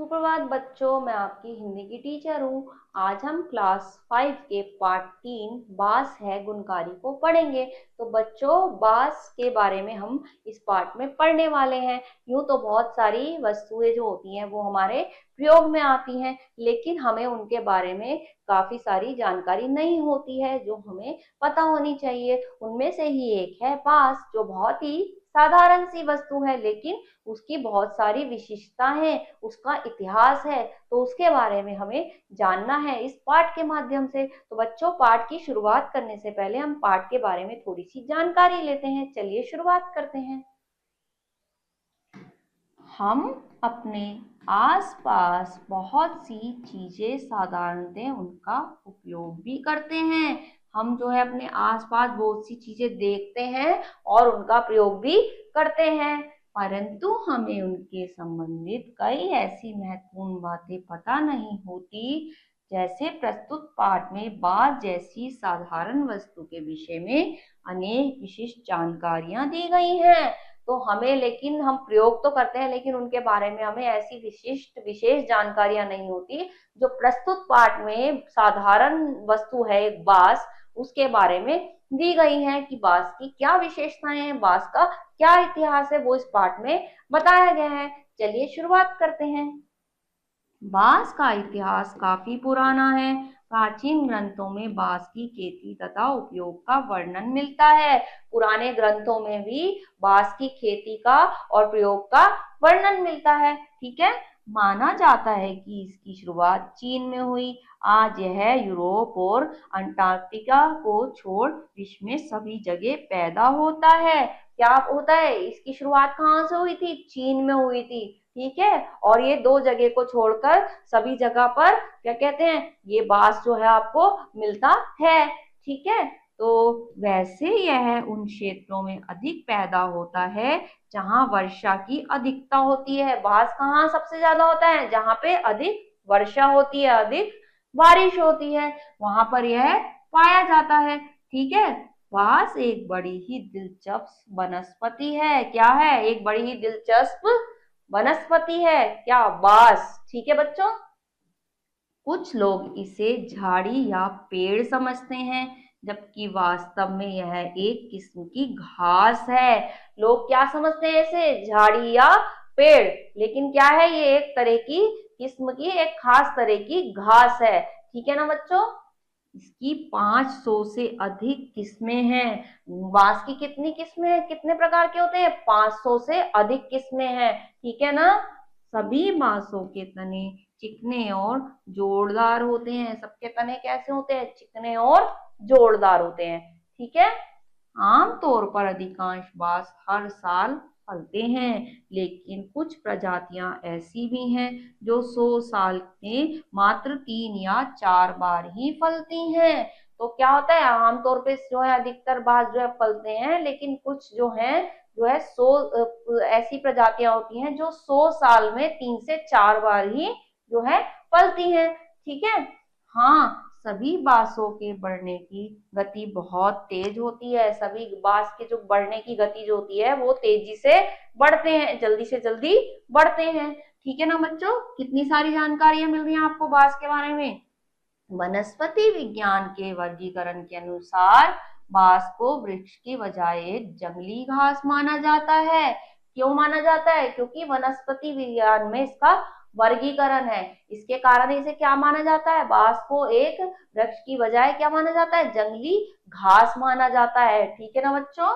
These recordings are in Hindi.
सुप्रभात बच्चों, मैं आपकी हिंदी की टीचर हूँ। आज हम क्लास 5 के पार्ट 3 बांस है गुणकारी को पढ़ेंगे। तो बच्चों, बांस के बारे में हम इस पार्ट में पढ़ने वाले हैं। यूं तो बहुत सारी वस्तुएं जो होती हैं वो हमारे प्रयोग में आती हैं, लेकिन हमें उनके बारे में काफी सारी जानकारी नहीं होती है जो हमें पता होनी चाहिए। उनमें से ही एक है बांस, जो बहुत ही साधारण सी वस्तु है, लेकिन उसकी बहुत सारी विशेषताएं हैं, उसका इतिहास है, तो उसके बारे में हमें जानना है इस पाठ के माध्यम से। तो बच्चों, पाठ की शुरुआत करने से पहले हम पाठ के बारे में थोड़ी सी जानकारी लेते हैं। चलिए शुरुआत करते हैं। हम अपने आसपास बहुत सी चीजें साधारणतः उनका उपयोग भी करते हैं। हम जो है अपने आसपास बहुत सी चीजें देखते हैं और उनका प्रयोग भी करते हैं, परंतु हमें उनके संबंधित कई ऐसी महत्वपूर्ण बातें पता नहीं होती। जैसे प्रस्तुत पाठ में बांस जैसी साधारण वस्तु के विषय में अनेक विशिष्ट जानकारियां दी गई हैं। तो हमें, लेकिन हम प्रयोग तो करते हैं, लेकिन उनके बारे में हमें ऐसी विशिष्ट विशेष जानकारियां नहीं होती जो प्रस्तुत पाठ में साधारण वस्तु है एक बांस, उसके बारे में दी गई है कि बांस की क्या विशेषताएं हैं, बांस का क्या इतिहास है, वो इस पाठ में बताया गया है। चलिए शुरुआत करते हैं। बांस का इतिहास काफी पुराना है। प्राचीन ग्रंथों में बांस की खेती तथा उपयोग का वर्णन मिलता है। पुराने ग्रंथों में भी बांस की खेती का और प्रयोग का वर्णन मिलता है। ठीक है। माना जाता है कि इसकी शुरुआत चीन में हुई। आज यह यूरोप और अंटार्कटिका को छोड़ विश्व में सभी जगह पैदा होता है। क्या होता है, इसकी शुरुआत कहाँ से हुई थी? चीन में हुई थी। ठीक है। और ये दो जगह को छोड़कर सभी जगह पर क्या कहते हैं, ये बांस जो है आपको मिलता है। ठीक है। तो वैसे यह उन क्षेत्रों में अधिक पैदा होता है जहां वर्षा की अधिकता होती है। बांस कहाँ सबसे ज्यादा होता है? जहां पे अधिक वर्षा होती है, अधिक बारिश होती है, वहां पर यह पाया जाता है। ठीक है। बांस एक बड़ी ही दिलचस्प वनस्पति है। क्या है? एक बड़ी ही दिलचस्प वनस्पति है। क्या? बांस। ठीक है बच्चों। कुछ लोग इसे झाड़ी या पेड़ समझते हैं, जबकि वास्तव में यह एक किस्म की घास है। लोग क्या समझते हैं इसे? झाड़ी या पेड़, लेकिन क्या है, ये एक तरह की किस्म की, एक खास तरह की घास है। ठीक है ना बच्चों। इसकी 500 से अधिक किस्में हैं। बांस की कितनी किस्में हैं, कितने प्रकार के होते हैं? 500 से अधिक किस्में हैं। ठीक है ना। सभी बांसों के तने चिकने और जोरदार होते हैं। सबके तने कैसे होते हैं? चिकने और जोरदार होते हैं। ठीक है। आमतौर पर अधिकांश बांस हर साल फलते हैं, लेकिन कुछ प्रजातियां ऐसी भी हैं जो 100 साल में मात्र 3 या 4 बार ही फलती हैं। तो क्या होता है, आमतौर पे जो है अधिकतर बांस जो है फलते हैं, लेकिन कुछ जो है 100 ऐसी प्रजातियां होती हैं जो 100 साल में 3 से 4 बार ही जो है फलती हैं। ठीक है। हाँ, सभी बांसों के बढ़ने की गति बहुत तेज होती है। सभी बांस के जो बढ़ने की गति जो होती है वो तेजी से बढ़ते हैं, जल्दी से जल्दी बढ़ते हैं। ठीक है ना बच्चों। कितनी सारी जानकारियां मिल रही हैं आपको बांस के बारे में। वनस्पति विज्ञान के वर्गीकरण के अनुसार बांस को वृक्ष के बजाय एक जंगली घास माना जाता है। क्यों माना जाता है? क्योंकि वनस्पति विज्ञान में इसका वर्गीकरण है। इसके कारण इसे क्या माना जाता है? बांस को एक वृक्ष की बजाय क्या माना जाता है? जंगली घास माना जाता है। ठीक है ना बच्चों।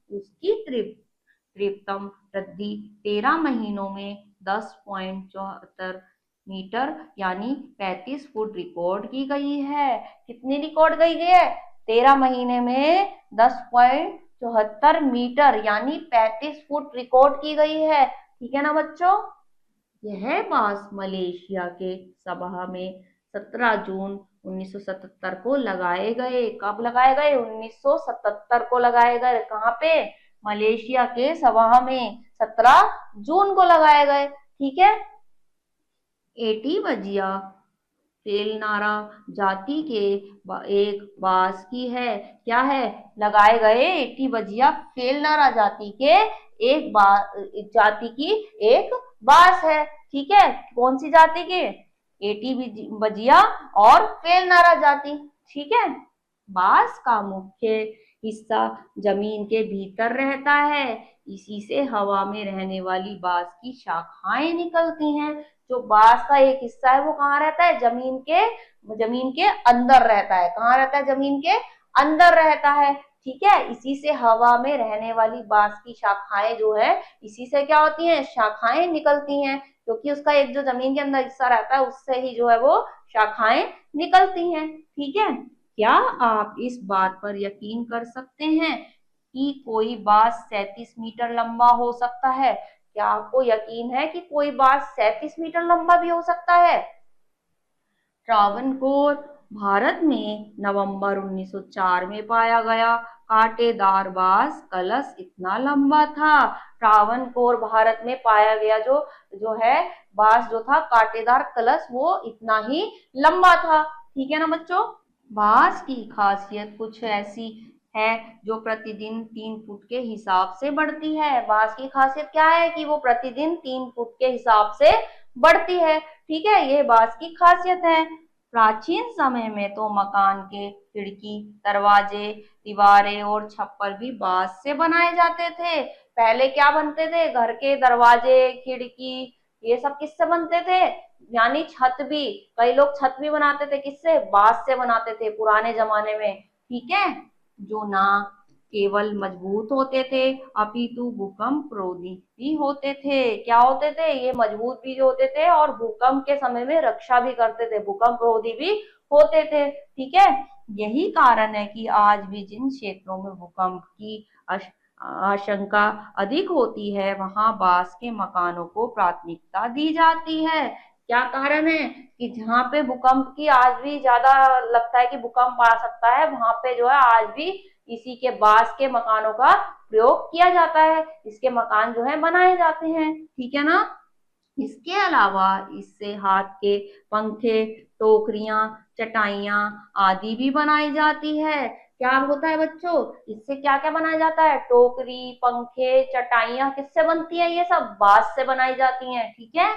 उसकी तीव्रतम वृद्धि 13 महीनों में 10.74 मीटर यानी 35 फुट रिकॉर्ड की गई है। कितनी रिकॉर्ड गई है? 13 महीने में 10.74 मीटर यानी 35 फुट रिकॉर्ड की गई है। ठीक है ना बच्चों। यह बांस मलेशिया के सबा में 17 जून 1977 को लगाए गए। कब लगाए गए? 1977 को लगाए गए। कहाँ पे? मलेशिया के सबा में 17 जून को लगाए गए। ठीक है। एटीवजिया फेलनारा जाति के एक बांस की है। क्या है? लगाए गए एटीवजिया फेलनारा जाति के एक जाति की एक बांस है। ठीक है, कौन सी जाति के? एटी बजिया और फेलनारा जाति। ठीक है, बांस का मुख्य हिस्सा जमीन के भीतर रहता है, इसी से हवा में रहने वाली बांस की शाखाएं निकलती हैं। जो बांस का एक हिस्सा है वो कहाँ रहता है? जमीन के अंदर रहता है। कहाँ रहता है? जमीन के अंदर रहता है। ठीक है, इसी से हवा में रहने वाली बांस की शाखाएं जो है, इसी से क्या होती हैं? शाखाएं निकलती हैं, क्योंकि उसका एक जो जमीन के अंदर हिस्सा रहता है उससे ही जो है वो शाखाएं निकलती हैं। ठीक है, क्या आप इस बात पर यकीन कर सकते हैं कि कोई बांस 37 मीटर लंबा हो सकता है? क्या आपको यकीन है कि कोई बांस 37 मीटर लंबा भी हो सकता है? ट्रावनकोर भारत में नवंबर 1904 में पाया गया कांटेदार बांस कलश इतना लंबा था। ट्रावनकोर भारत में पाया गया जो जो है बांस जो था कांटेदार कलश, वो इतना ही लंबा था। ठीक है ना बच्चों? बांस की खासियत कुछ ऐसी है जो प्रतिदिन 3 फुट के हिसाब से बढ़ती है। बांस की खासियत क्या है? कि वो प्रतिदिन 3 फुट के हिसाब से बढ़ती है। ठीक है, ये बांस की खासियत है। प्राचीन समय में तो मकान के खिड़की, दरवाजे, दीवारें और छप्पर भी बांस से बनाए जाते थे। पहले क्या बनते थे? घर के दरवाजे, खिड़की, ये सब किससे बनते थे? यानी छत भी, कई लोग छत भी बनाते थे किससे? बांस से बनाते थे पुराने जमाने में। ठीक है, जो ना केवल मजबूत होते थे अपितु भूकंप रोधी भी होते थे। क्या होते थे? ये मजबूत भी होते थे और भूकंप के समय में रक्षा भी करते थे, भूकंप रोधी भी होते थे। ठीक है, यही कारण है कि आज भी जिन क्षेत्रों में भूकंप की आशंका अधिक होती है वहां बांस के मकानों को प्राथमिकता दी जाती है। क्या कारण है? कि जहाँ पे भूकंप की आज भी ज्यादा लगता है कि भूकंप आ सकता है, वहां पे जो है आज भी इसी के बांस के मकानों का प्रयोग किया जाता है, इसके मकान जो है बनाए जाते हैं। ठीक है ना? इसके अलावा इससे हाथ के पंखे, टोकरियां, चटाइयां आदि भी बनाई जाती है। क्या होता है बच्चों? इससे क्या क्या बनाया जाता है? टोकरी, पंखे, चटाइयां किससे बनती है? ये सब बांस से बनाई जाती हैं। ठीक है,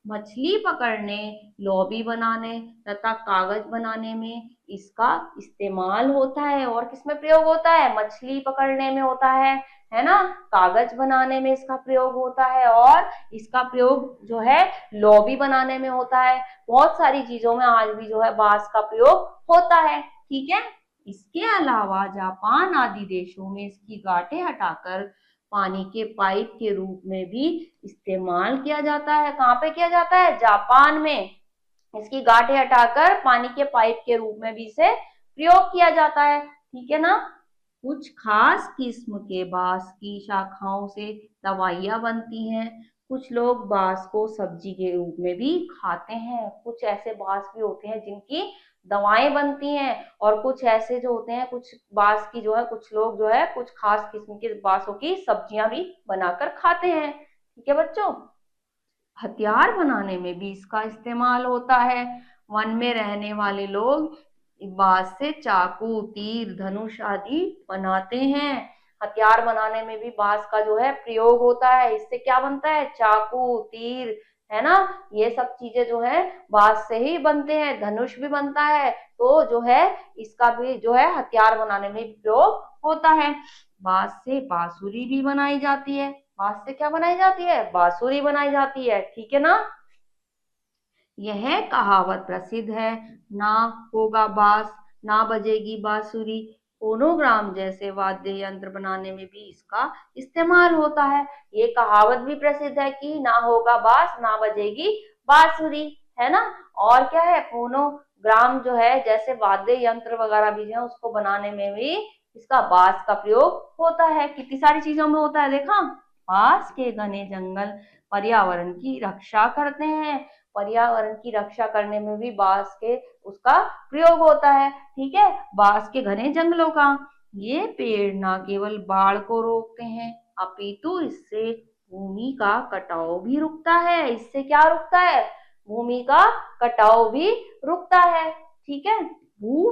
मछली पकड़ने, लॉबी बनाने तथा कागज बनाने में इसका इस्तेमाल होता है। और किसमें प्रयोग होता है? मछली पकड़ने में होता है ना? कागज बनाने में इसका प्रयोग होता है, और इसका प्रयोग जो है लॉबी बनाने में होता है। बहुत सारी चीजों में आज भी जो है बांस का प्रयोग होता है। ठीक है, इसके अलावा जापान आदि देशों में इसकी गांठें हटाकर पानी के पाइप के रूप में भी इस्तेमाल किया जाता है। कहाँ पे किया जाता है? जापान में। इसकी गांठें हटाकर पानी के पाइप के रूप में भी इसे प्रयोग किया जाता है। ठीक है ना? कुछ खास किस्म के बांस की शाखाओं से दवाइयां बनती हैं। कुछ लोग बांस को सब्जी के रूप में भी खाते हैं। कुछ ऐसे बांस भी होते हैं जिनकी दवाएं बनती हैं, और कुछ ऐसे जो होते हैं, कुछ बांस की जो है कुछ लोग जो है कुछ खास किस्म के बांसों की सब्जियां भी बनाकर खाते हैं। ठीक है बच्चों? हथियार बनाने में भी इसका इस्तेमाल होता है। वन में रहने वाले लोग बांस से चाकू, तीर, धनुष आदि बनाते हैं। हथियार बनाने में भी बांस का जो है प्रयोग होता है। इससे क्या बनता है? चाकू, तीर, है ना? ये सब चीजें जो है बांस से ही बनते हैं। धनुष भी बनता है, तो जो है इसका भी जो है हथियार बनाने में प्रयोग होता है। बांस से बांसुरी भी बनाई जाती है। बांस से क्या बनाई जाती है? बांसुरी बनाई जाती है। ठीक है ना? यह कहावत प्रसिद्ध है, ना होगा बांस ना बजेगी बांसुरी। फोनोग्राम जैसे वाद्य यंत्र बनाने में भी इसका इस्तेमाल होता है। ये कहावत भी प्रसिद्ध है कि ना होगा बांस ना बजेगी बांसुरी, है ना? और क्या है? फोनोग्राम जो है जैसे वाद्य यंत्र वगैरह भी है, उसको बनाने में भी इसका बांस का प्रयोग होता है। कितनी सारी चीजों में होता है, देखा? बांस के घने जंगल पर्यावरण की रक्षा करते हैं। पर्यावरण की रक्षा करने में भी बांस के उसका प्रयोग होता है। ठीक है, बांस के घने जंगलों का। ये पेड़ न केवल बाढ़ को रोकते हैं अपितु इससे भूमि का कटाव भी रुकता है। इससे क्या रुकता है? भूमि का कटाव भी रुकता है। ठीक है, भू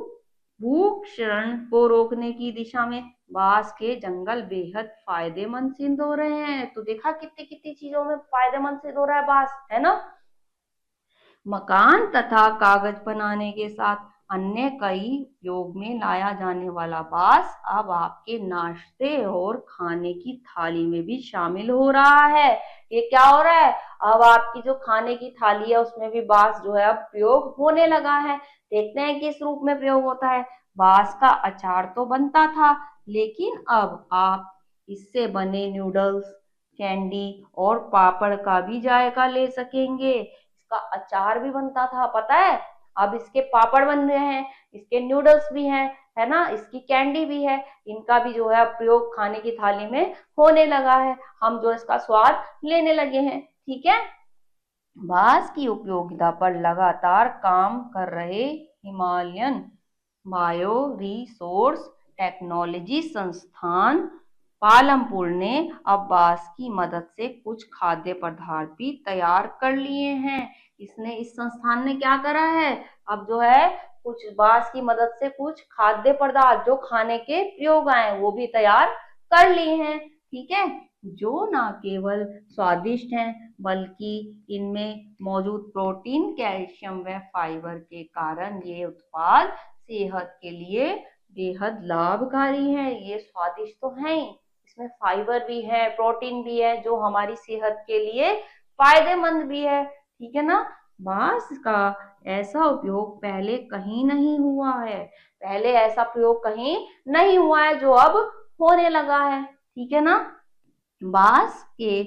भूक्षरण को रोकने की दिशा में बांस के जंगल बेहद फायदेमंद सिद्ध हो रहे हैं। तो देखा कितनी कितनी चीजों में फायदेमंद सिद्ध हो रहा है बांस, है ना। मकान तथा कागज बनाने के साथ अन्य कई उपयोग में लाया जाने वाला बांस अब आपके नाश्ते और खाने की थाली में भी शामिल हो रहा है। ये क्या हो रहा है, अब आपकी जो खाने की थाली है उसमें भी बांस जो है अब प्रयोग होने लगा है। देखते हैं किस रूप में प्रयोग होता है। बांस का अचार तो बनता था, लेकिन अब आप इससे बने नूडल्स, कैंडी और पापड़ का भी जायका ले सकेंगे। इसका अचार भी बनता था, पता है, अब इसके पापड़ बन रहे हैं, इसके नूडल्स भी हैं, है ना, इसकी कैंडी भी है। इनका भी जो है प्रयोग खाने की थाली में होने लगा है। हम जो इसका स्वाद लेने लगे हैं। ठीक है। बांस की उपयोगिता पर लगातार काम कर रहे हिमालयन बायो रिसोर्स टेक्नोलॉजी संस्थान पालमपुर ने अब बांस की मदद से कुछ खाद्य पदार्थ भी तैयार कर लिए हैं। इस संस्थान ने क्या करा है, अब जो है कुछ बांस की मदद से कुछ खाद्य पदार्थ जो खाने के प्रयोग आए वो भी तैयार कर लिए हैं। ठीक है। जो ना केवल स्वादिष्ट हैं बल्कि इनमें मौजूद प्रोटीन, कैल्शियम व फाइबर के कारण ये उत्पाद सेहत के लिए बेहद लाभकारी है। ये स्वादिष्ट तो है ही, इसमें फाइबर भी है, प्रोटीन भी है जो हमारी सेहत के लिए फायदेमंद भी है। ठीक है ना। बांस का ऐसा उपयोग पहले कहीं नहीं हुआ है, पहले ऐसा प्रयोग कहीं नहीं हुआ है जो अब होने लगा है। ठीक है ना। बांस के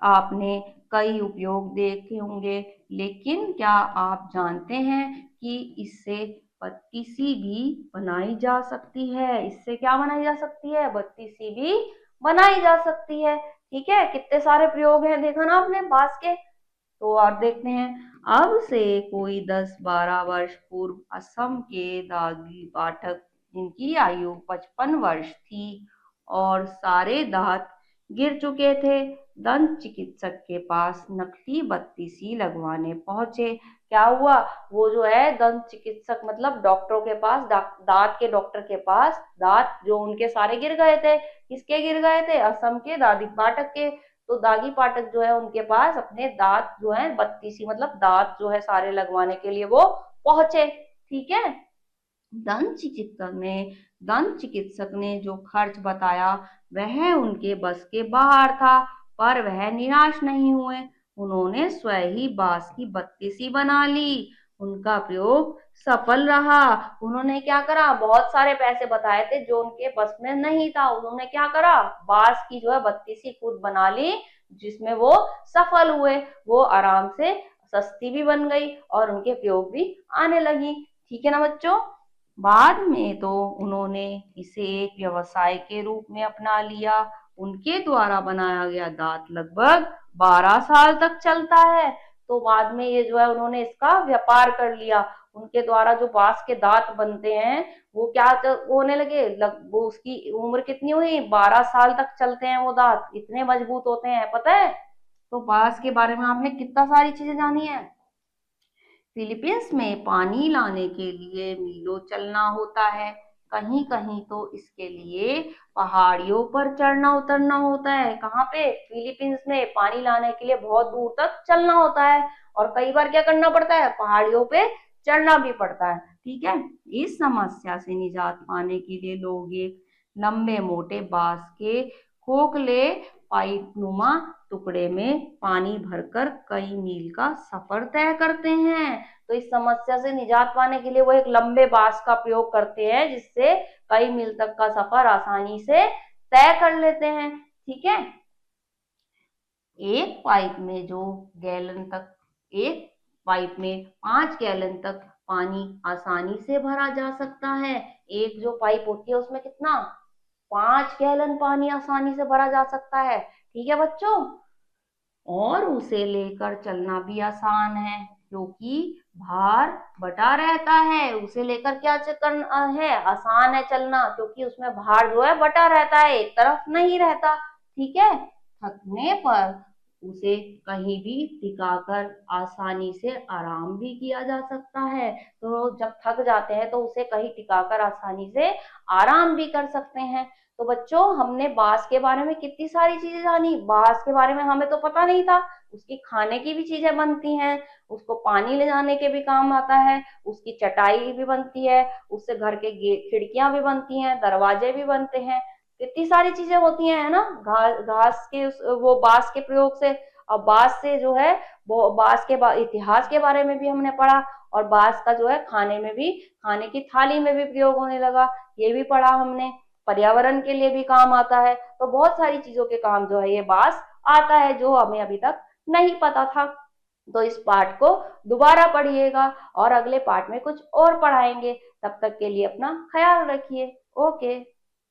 आपने कई उपयोग देखे होंगे, लेकिन क्या आप जानते हैं कि इससे बत्ती सी भी बनाई जा सकती है। इससे क्या बनाई जा सकती है, बत्ती सी भी बनाई जा सकती है। ठीक है। कितने सारे प्रयोग हैं, देखा ना आपने बांस के। तो और देखते हैं। अब से कोई 10-12 वर्ष पूर्व असम के दागी पाठक, जिनकी आयु 55 वर्ष थी और सारे दांत गिर चुके थे, दंत चिकित्सक के पास नकली बत्ती सी लगवाने पहुंचे। क्या हुआ, वो जो है दंत चिकित्सक मतलब डॉक्टरों के पास, दांत के डॉक्टर के पास, दांत जो उनके सारे गिर गए थे। किसके गिर गए थे, असम के दागी पाठक के। तो दागी पाठक जो है उनके पास अपने दांत जो है बत्ती सी मतलब दांत जो है सारे लगवाने के लिए वो पहुंचे। ठीक है। दंत चिकित्सक ने जो खर्च बताया वह उनके बस के बाहर था, पर वह निराश नहीं हुए। उन्होंने स्वयं ही बांस की बत्ती सी बना ली। उनका प्रयोग सफल रहा। उन्होंने क्या करा, बहुत सारे पैसे बताए थे जो उनके बस में नहीं था, उन्होंने क्या करा, बांस की जो है बत्ती सी खुद बना ली, जिसमें वो सफल हुए। वो आराम से सस्ती भी बन गई और उनके प्रयोग भी आने लगी। ठीक है ना बच्चों। बाद में तो उन्होंने इसे एक व्यवसाय के रूप में अपना लिया। उनके द्वारा बनाया गया दांत लगभग 12 साल तक चलता है। तो बाद में ये जो है उन्होंने इसका व्यापार कर लिया। उनके द्वारा जो बांस के दांत बनते हैं वो क्या होने लगे, वो उसकी उम्र कितनी हुई, 12 साल तक चलते हैं वो दांत, इतने मजबूत होते हैं, पता है। तो बांस के बारे में आपने कितना सारी चीजें जानी है। फिलीपींस में पानी लाने के लिए मीलों चलना होता है। कहीं कहीं तो इसके लिए पहाड़ियों पर चढ़ना उतरना होता है। कहाँ पे, फिलीपींस में पानी लाने के लिए बहुत दूर तक चलना होता है और कई बार क्या करना पड़ता है, पहाड़ियों पे चढ़ना भी पड़ता है। ठीक है। इस समस्या से निजात पाने के लिए लोग एक लंबे मोटे बांस के खोखले पाइप नुमा टुकड़े में पानी भरकर कई मील का सफर तय करते हैं। तो इस समस्या से निजात पाने के लिए वो एक लंबे बांस का प्रयोग करते हैं, जिससे कई मील तक का सफर आसानी से तय कर लेते हैं। ठीक है। एक पाइप में 5 गैलन तक पानी आसानी से भरा जा सकता है। एक जो पाइप होती है उसमें कितना, 5 गैलन पानी आसानी से भरा जा सकता है। ठीक है बच्चों। और उसे लेकर चलना भी आसान है, क्योंकि भार बटा रहता है। उसे लेकर क्या करना है, आसान है चलना, क्योंकि उसमें भार जो है बटा रहता है, एक तरफ नहीं रहता। ठीक है। थकने पर उसे कहीं भी टिकाकर आसानी से आराम भी किया जा सकता है। तो जब थक जाते हैं तो उसे कहीं टिकाकर आसानी से आराम भी कर सकते हैं। तो बच्चों, हमने बांस के बारे में कितनी सारी चीजें जानी। बांस के बारे में हमें तो पता नहीं था। उसकी खाने की भी चीजें बनती हैं, उसको पानी ले जाने के भी काम आता है, उसकी चटाई भी बनती है, उससे घर के खिड़कियां भी बनती हैं, दरवाजे भी बनते हैं। कितनी सारी चीजें होती हैं, है ना। घास के वो बांस के प्रयोग से। और बांस से जो है वो बांस के इतिहास के बारे में भी हमने पढ़ा। और बांस का जो है खाने में भी, खाने की थाली में भी प्रयोग होने लगा, ये भी पढ़ा हमने। पर्यावरण के लिए भी काम आता है। तो बहुत सारी चीजों के काम जो है ये बांस आता है, जो हमें अभी तक नहीं पता था। तो इस पाठ को दोबारा पढ़िएगा और अगले पाठ में कुछ और पढ़ाएंगे। तब तक के लिए अपना ख्याल रखिए। ओके।